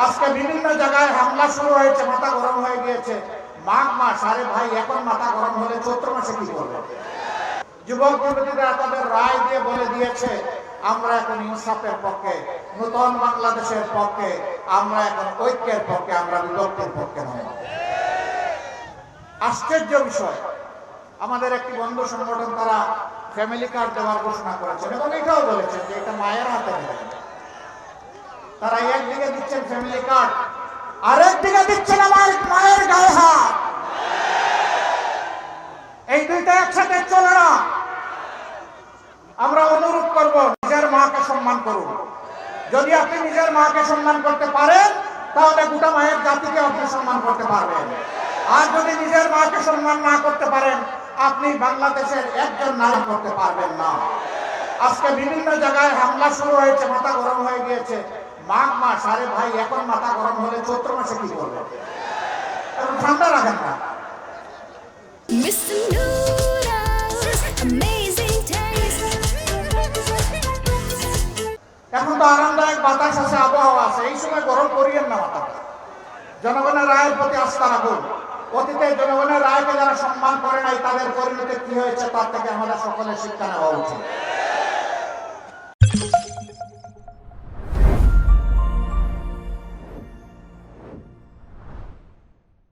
আজকে বিভিন্ন জায়গায় হামলা শুরু হয়েছে, মাথা গরম হয়ে গিয়েছে। মাঘ মাস, আরে ভাই এখন মাথা গরম হলে চৈত্র মাসে কি করবে? যুবক যুবতীরা তাদের রায় দিয়ে বলে দিয়েছে আমরা এখন ইনসাফের পক্ষে, নতুন বাংলাদেশের পক্ষে, আমরা এখন ঐক্যের পক্ষে, আমরা বিভক্তির পক্ষে নয়। আশ্চর্য বিষয়, আমাদের একটি বন্ধু সংগঠন তারা ফ্যামিলি কার্ড দেওয়ার ঘোষণা করেছেন এবং এটাও বলেছেন যে এটা মায়ের হাতে দেবেন। তারা একদিকে দিচ্ছেন ফ্যামিলি কার্ড, আরেকদিকে দিচ্ছেন আমার মায়ের গায়ে হাত। এই দুইটা একসাথে চলে না। আমরা অনুরোধ করব নিজের মাকে সম্মান করুন। যদি আপনি নিজের মাকে সম্মান করতে পারেন তাহলে গোটা মায়ের জাতিকে আপনি সম্মান করতে পারবেন। আর যদি নিজের মাকে সম্মান না করতে পারেন আপনি বাংলাদেশের একজন নারী করতে পারবেন না। আজকে বিভিন্ন জায়গায় হামলা শুরু হয়েছে, মাথা গরম হয়ে গিয়েছে। মাঘ মাস, আরে ভাই এখন মাথা গরম হলে চৈত্র মাসে কি করবে? এখন ঠান্ডা রাখেন না। এখন তো আরামদায়ক বাতাস আছে, আবহাওয়া আছে, এই সময় গরম করিয়েন না মাথাটা। জনগণের রায়ের প্রতি আস্থা রাখুন। অতীতে জনগণের রায়কে যারা সম্মান করে নাই তাদের পরিণতি কি হয়েছে তার থেকে আমাদের সকলের শিক্ষা নেওয়া উচিত।